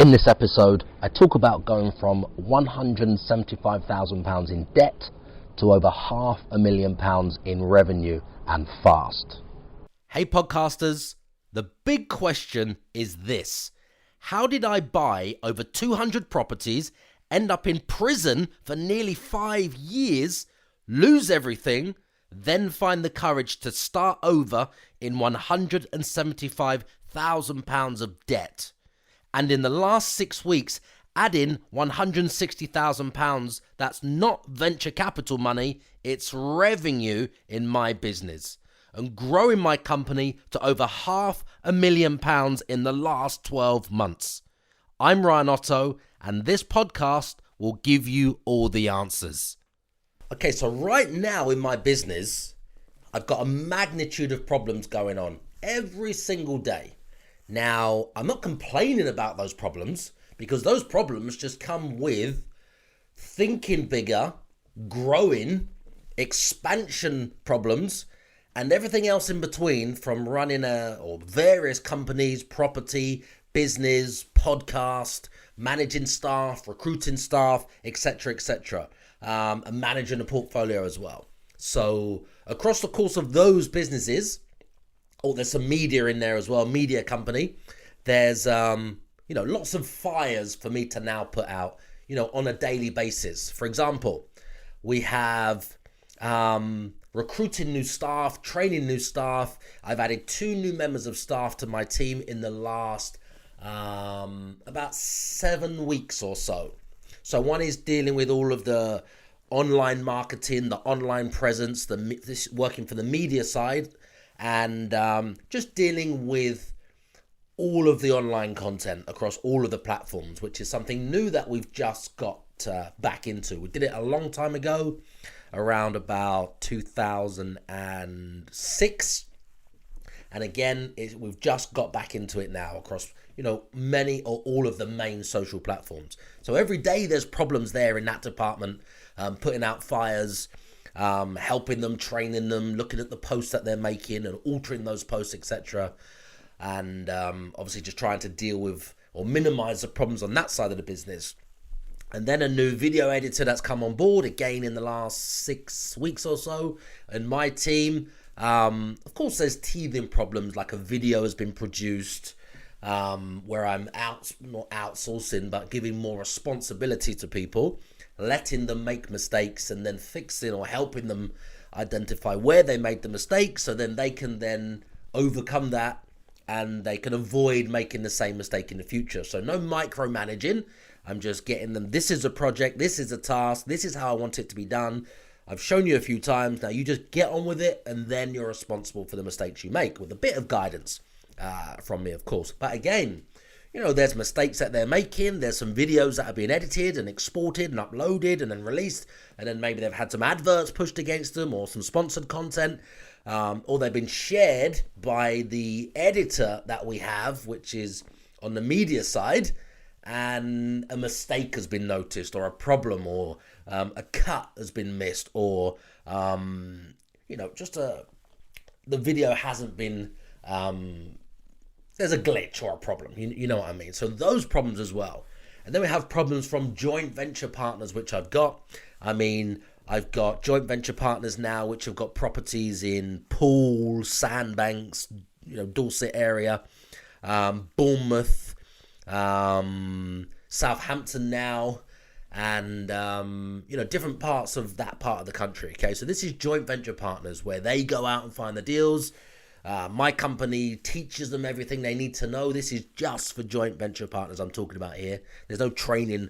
In this episode, I talk about going from £175,000 in debt to over £500,000 in revenue, and fast. Hey podcasters, the big question is this. How did I buy over 200 properties, end up in prison for nearly 5 years, lose everything, then find the courage to start over in £175,000 of debt? And in the last 6 weeks, add in £160,000 that's not venture capital money, it's revenue in my business. And growing my company to over £500,000 in the last 12 months. I'm Ryan Otto, and this podcast will give you all the answers. Okay, so right now in my business, I've got a magnitude of problems going on every single day. Now, I'm not complaining about those problems because those problems just come with thinking bigger, growing, expansion problems, and everything else in between, from running or various companies, property, business, podcast, managing staff, recruiting staff, etc., and managing a portfolio as well. So across the course of those businesses, there's some media in there as well, media company. There's, lots of fires for me to now put out, on a daily basis. For example, we have recruiting new staff, training new staff. I've added 2 new members of staff to my team in the last about 7 weeks or so. So one is dealing with all of the online marketing, the online presence, this working for the media side, and just dealing with all of the online content across all of the platforms, which is something new that we've just got back into. We did it a long time ago, around about 2006. And again, we've just got back into it now across, many or all of the main social platforms. So every day there's problems there in that department, putting out fires, helping them, training them, looking at the posts that they're making and altering those posts, etc. And obviously just trying to deal with or minimize the problems on that side of the business. And then a new video editor that's come on board again in the last 6 weeks or so. And my team, of course, there's teething problems, like a video has been produced where I'm not outsourcing, but giving more responsibility to people, letting them make mistakes and then fixing or helping them identify where they made the mistake, so then they can then overcome that and they can avoid making the same mistake in the future. So no micromanaging. I'm just getting them, this is a project, this is a task, this is how I want it to be done. I've shown you a few times, now you just get on with it, and then you're responsible for the mistakes you make, with a bit of guidance from me, of course. But again, there's mistakes that they're making, there's some videos that have been edited and exported and uploaded and then released, and then maybe they've had some adverts pushed against them or some sponsored content, or they've been shared by the editor that we have, which is on the media side, and a mistake has been noticed, or a problem, or a cut has been missed, or the video hasn't been there's a glitch or a problem, you know what I mean. So those problems as well. And then we have problems from joint venture partners, which I've got joint venture partners now which have got properties in Poole, Sandbanks, Dorset area, Bournemouth, Southampton now, and different parts of that part of the country. Okay, so this is joint venture partners where they go out and find the deals. My company teaches them everything they need to know. This is just for joint venture partners I'm talking about here. There's no training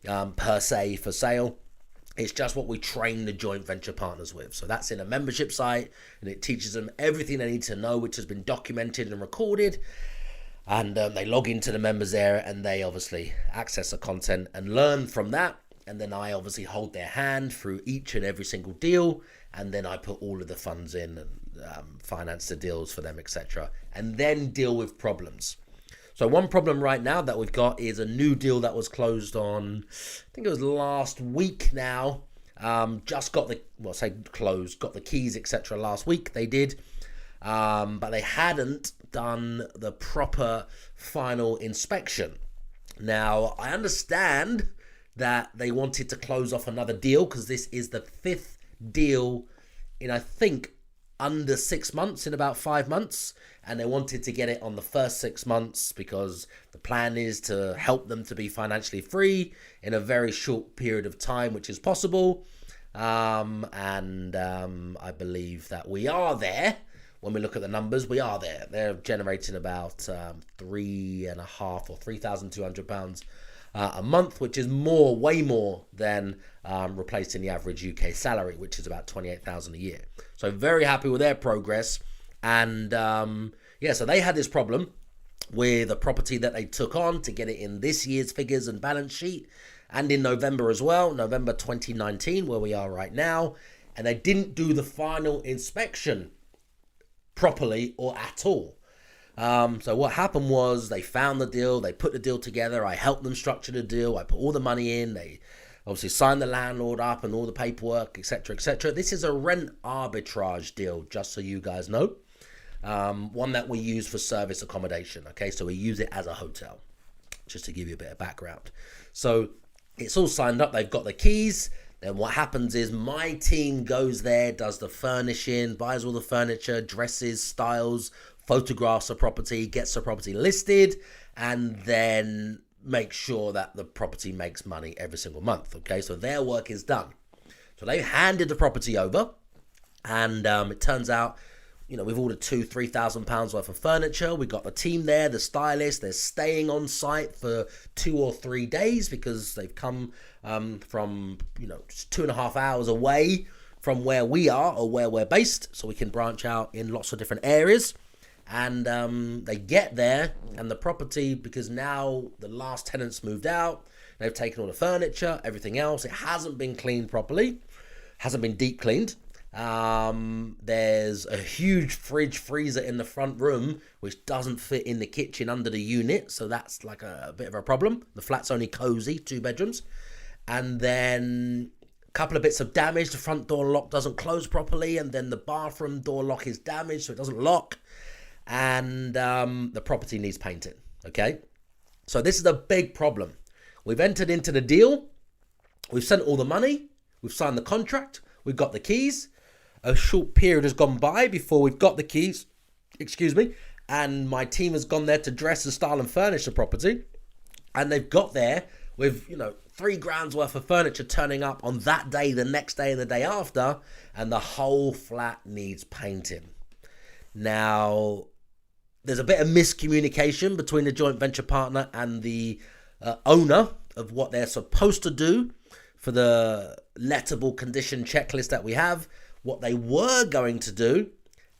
per se for sale. It's just what we train the joint venture partners with. So that's in a membership site, and it teaches them everything they need to know, which has been documented and recorded. And they log into the members there, and they obviously access the content and learn from that. And then I obviously hold their hand through each and every single deal. And then I put all of the funds in and finance the deals for them, etc. And then deal with problems. So one problem right now that we've got is a new deal that was closed on, I think it was last week now. Just got the keys, etc. last week. They did. But they hadn't done the proper final inspection. Now, I understand that they wanted to close off another deal because this is the 5th deal in, I think, under 6 months, in about 5 months. And they wanted to get it on the first 6 months because the plan is to help them to be financially free in a very short period of time, which is possible. I believe that we are there. When we look at the numbers, we are there. They're generating about £3,500 or £3,200 a month, which is way more than replacing the average UK salary, which is about £28,000 a year. So very happy with their progress. And so they had this problem with a property that they took on to get it in this year's figures and balance sheet, and in November as well, November 2019, where we are right now, and they didn't do the final inspection properly or at all. So what happened was they found the deal, they put the deal together, I helped them structure the deal, I put all the money in, they obviously signed the landlord up and all the paperwork, etc., etc. This is a rent arbitrage deal, just so you guys know. One that we use for service accommodation, okay? So we use it as a hotel, just to give you a bit of background. So it's all signed up, they've got the keys. Then what happens is my team goes there, does the furnishing, buys all the furniture, dresses, styles, photographs the property, gets the property listed, and then makes sure that the property makes money every single month, okay? So their work is done. So they handed the property over, and it turns out, we've ordered £2,000-3,000 worth of furniture. We got the team there, the stylist. They're staying on site for 2 or 3 days because they've come from, just 2.5 hours away from where we are or where we're based, so we can branch out in lots of different areas. And they get there, and the property, because now the last tenants moved out, they've taken all the furniture, everything else. It hasn't been cleaned properly, hasn't been deep cleaned. There's a huge fridge freezer in the front room which doesn't fit in the kitchen under the unit, so that's like a bit of a problem. The flat's only cozy, 2 bedrooms. And then a couple of bits of damage. The front door lock doesn't close properly, and then the bathroom door lock is damaged, so it doesn't lock. And the property needs painting, okay? So this is a big problem. We've entered into the deal, we've sent all the money, we've signed the contract, we've got the keys. A short period has gone by before we've got the keys, and my team has gone there to dress and style and furnish the property, and they've got there with, £3,000 worth of furniture turning up on that day, the next day, and the day after, and the whole flat needs painting. Now, there's a bit of miscommunication between the joint venture partner and the owner of what they're supposed to do for the lettable condition checklist that we have, what they were going to do,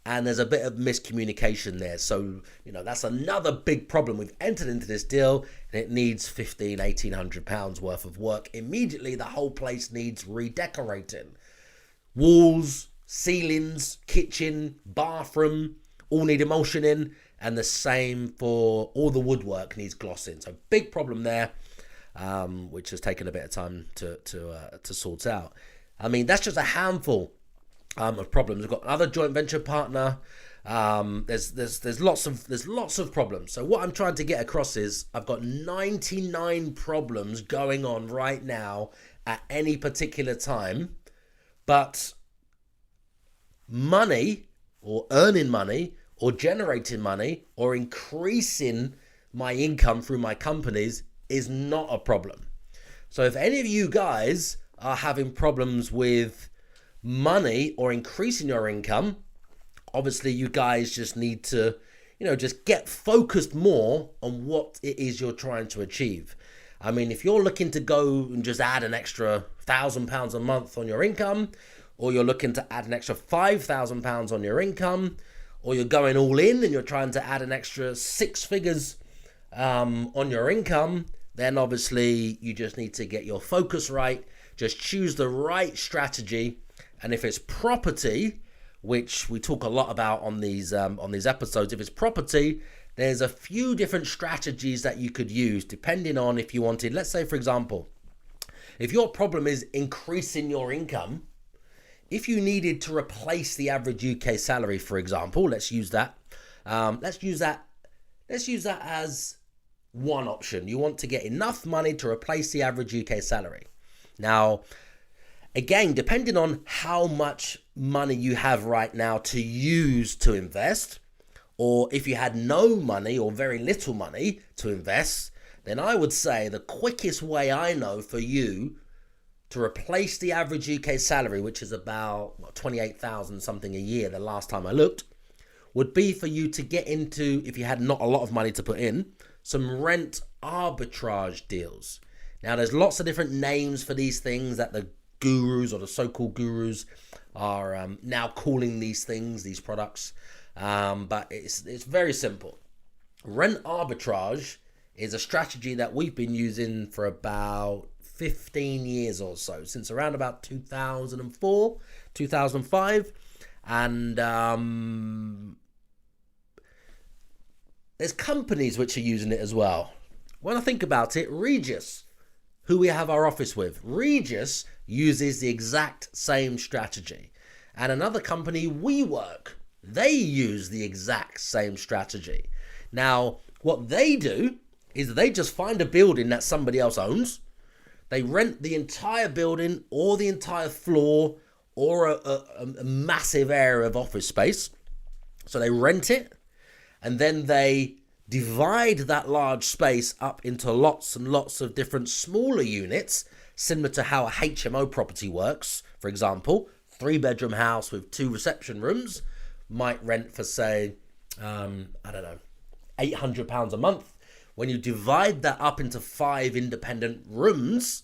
and there's a bit of miscommunication there. So, that's another big problem. We've entered into this deal, and it needs £1,800 worth of work. Immediately, the whole place needs redecorating. Walls, ceilings, kitchen, bathroom, all need emulsioning, and the same for all the woodwork needs glossing. So big problem there, which has taken a bit of time to sort out. I mean, that's just a handful of problems. We've got another joint venture partner. There's lots of problems. So what I'm trying to get across is I've got 99 problems going on right now at any particular time, but money, or earning money, or generating money, or increasing my income through my companies is not a problem. So if any of you guys are having problems with money or increasing your income, obviously you guys just need to, just get focused more on what it is you're trying to achieve. I mean, if you're looking to go and just add an extra £1,000 a month on your income, or you're looking to add an extra £5,000 on your income, or you're going all in and you're trying to add an extra 6 figures on your income, then obviously you just need to get your focus right. Just choose the right strategy. And if it's property, which we talk a lot about on these episodes, if it's property, there's a few different strategies that you could use depending on if you wanted. Let's say, for example, if your problem is increasing your income, if you needed to replace the average UK salary, for example, let's use that. Let's use that as one option. You want to get enough money to replace the average UK salary. Now, again, depending on how much money you have right now to use to invest, or if you had no money or very little money to invest, then I would say the quickest way I know for you to replace the average UK salary, which is about 28,000 something a year the last time I looked, would be for you to get into, if you had not a lot of money to put in, some rent arbitrage deals. Now, there's lots of different names for these things that the gurus or the so-called gurus are now calling these things, these products. But it's very simple. Rent arbitrage is a strategy that we've been using for about 15 years or so, since around about 2004, 2005. And there's companies which are using it as well. When I think about it, Regis, who we have our office with, Regis uses the exact same strategy. And another company, WeWork, they use the exact same strategy. Now, what they do is they just find a building that somebody else owns. They rent the entire building or the entire floor or a massive area of office space. So they rent it, and then they divide that large space up into lots and lots of different smaller units, similar to how a HMO property works. For example, 3-bedroom house with 2 reception rooms might rent for, say, £800 a month. When you divide that up into 5 independent rooms,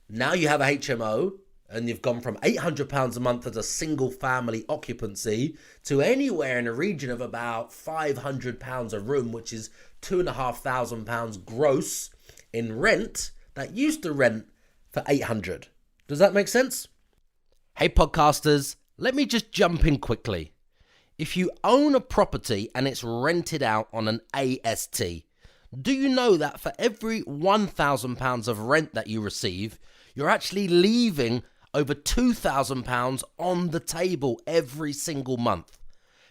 now you have a HMO, and you've gone from £800 a month as a single family occupancy to anywhere in a region of about £500 a room, which is £2,500 gross in rent that used to rent for £800. Does that make sense? Hey podcasters, let me just jump in quickly. If you own a property and it's rented out on an AST, do you know that for every £1,000 of rent that you receive, you're actually leaving over £2,000 on the table every single month?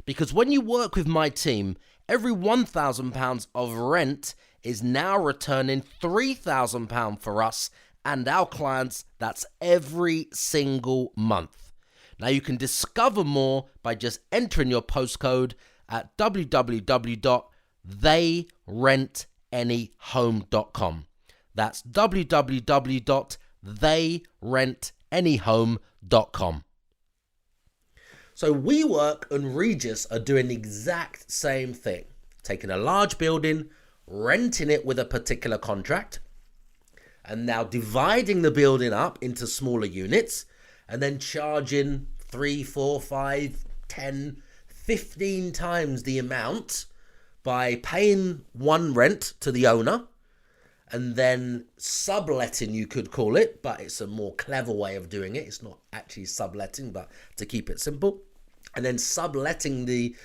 Because when you work with my team, every £1,000 of rent is now returning £3,000 for us and our clients. That's every single month. Now you can discover more by just entering your postcode at www.theyrentanyhome.com. That's www.theyrentanyhome.com. So WeWork and Regis are doing the exact same thing, taking a large building, renting it with a particular contract, and now dividing the building up into smaller units, and then charging 3, 4, 5, 10, 15 times the amount by paying one rent to the owner, and then subletting, you could call it, but it's a more clever way of doing it. It's not actually subletting, but to keep it simple. And then subletting the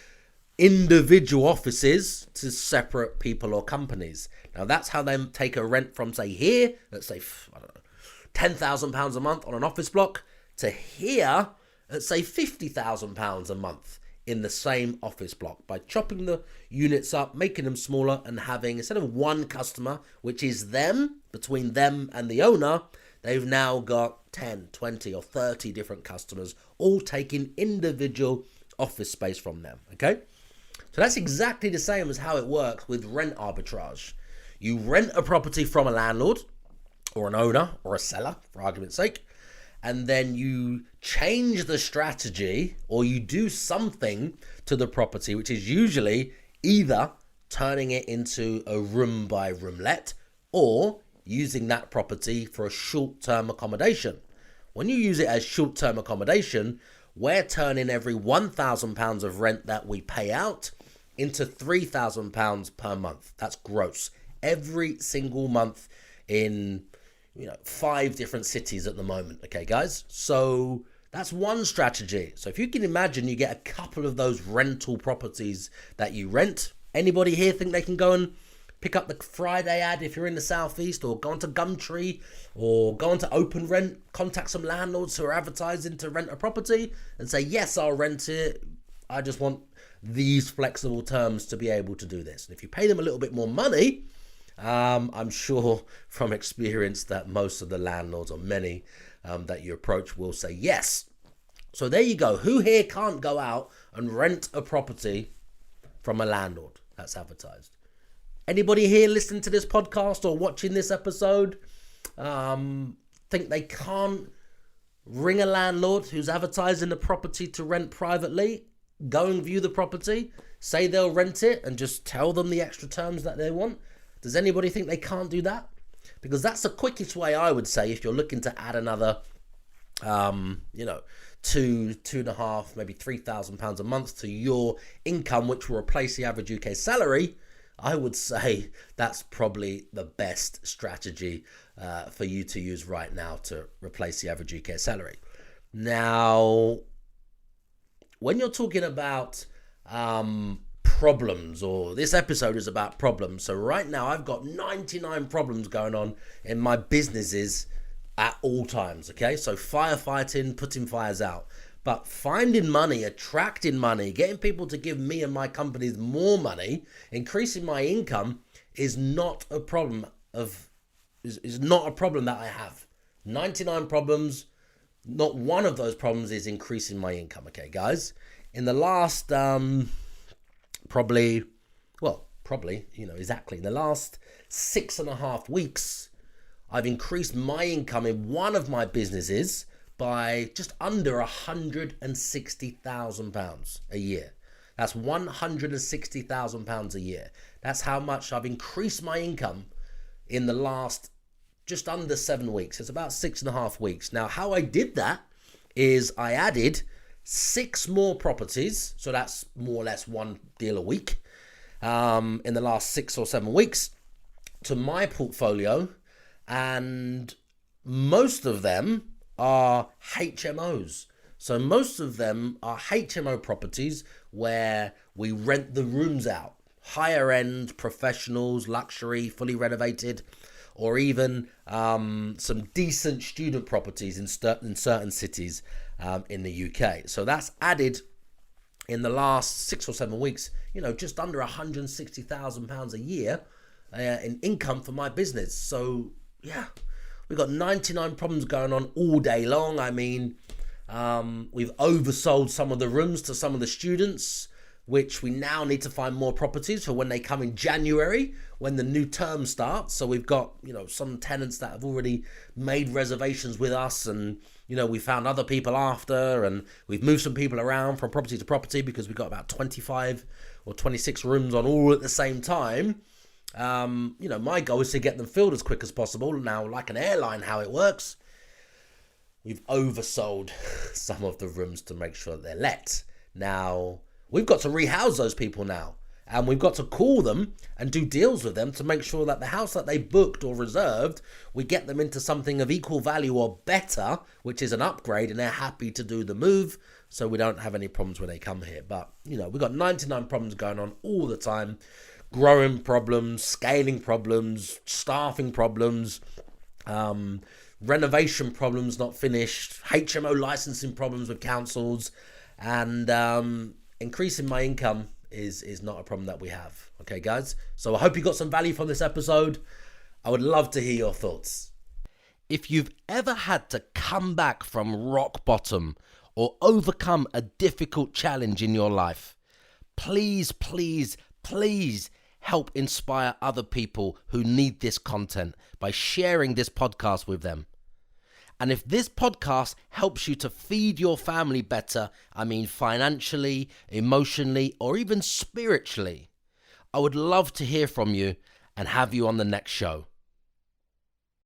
individual offices to separate people or companies. Now, that's how they take a rent from, say, here, let's say, I don't know, £10,000 a month on an office block, to here, let's say, £50,000 a month in the same office block, by chopping the units up, making them smaller, and having, instead of one customer, which is them, between them and the owner, they've now got 10, 20 or 30 different customers, all taking individual office space from them, okay? So that's exactly the same as how it works with rent arbitrage. You rent a property from a landlord or an owner or a seller, for argument's sake, and then you change the strategy, or you do something to the property, which is usually either turning it into a room by room let, or using that property for a short-term accommodation. When you use it as short-term accommodation, we're turning every £1,000 of rent that we pay out into £3,000 per month. That's gross. Every single month in 5 different cities at the moment. Okay, guys? So that's one strategy. So if you can imagine, you get a couple of those rental properties that you rent. Anybody here think they can go and pick up the Friday ad if you're in the southeast, or go onto Gumtree, or go onto Open Rent, contact some landlords who are advertising to rent a property and say, yes, I'll rent it. I just want these flexible terms to be able to do this. And if you pay them a little bit more money, I'm sure from experience that most of the landlords, or many that you approach, will say yes. So there you go. Who here can't go out and rent a property from a landlord that's advertised? Anybody here listening to this podcast or watching this episode think they can't ring a landlord who's advertising the property to rent privately, go and view the property, say they'll rent it, and just tell them the extra terms that they want? Does anybody think they can't do that? Because that's the quickest way, I would say, if you're looking to add another, £2,500, maybe £3,000 a month to your income, which will replace the average UK salary. I would say that's probably the best strategy for you to use right now to replace the average UK salary. Now, when you're talking about problems, or this episode is about problems. So right now I've got 99 problems going on in my businesses at all times. Okay, so firefighting, putting fires out, but finding money, attracting money, getting people to give me and my companies more money, increasing my income is not a problem is not a problem that I have. 99 problems, not one of those problems is increasing my income. Okay, guys, in the last probably in the last 6.5 weeks, I've increased my income in one of my businesses by just under £160,000 a year. That's £160,000 a year. That's how much I've increased my income in the last just under 7 weeks. It's about 6.5 weeks. Now, how I did that is I added 6 more properties. So that's more or less one deal a week in the last 6 or 7 weeks to my portfolio. And most of them are HMOs. So most of them are HMO properties where we rent the rooms out. Higher end, professionals, luxury, fully renovated, or even some decent student properties in certain cities in the UK. So that's added in the last 6 or 7 weeks, just under £160,000 a year in income for my business. So yeah, we've got 99 problems going on all day long. I mean, we've oversold some of the rooms to some of the students, which we now need to find more properties for when they come in January, when the new term starts. So we've got, some tenants that have already made reservations with us, and, we found other people after, and we've moved some people around from property to property because we've got about 25 or 26 rooms on all at the same time. My goal is to get them filled as quick as possible. Now, like an airline, how it works, we've oversold some of the rooms to make sure that they're let. Now, we've got to rehouse those people now, and we've got to call them and do deals with them to make sure that the house that they booked or reserved, we get them into something of equal value or better, which is an upgrade, and they're happy to do the move, so we don't have any problems when they come here. But, we've got 99 problems going on all the time. Growing problems, scaling problems, staffing problems, renovation problems not finished, HMO licensing problems with councils, and increasing my income is not a problem that we have. Okay, guys? So I hope you got some value from this episode. I would love to hear your thoughts. If you've ever had to come back from rock bottom or overcome a difficult challenge in your life, please, please, please help inspire other people who need this content by sharing this podcast with them. And if this podcast helps you to feed your family better, I mean financially, emotionally, or even spiritually, I would love to hear from you and have you on the next show.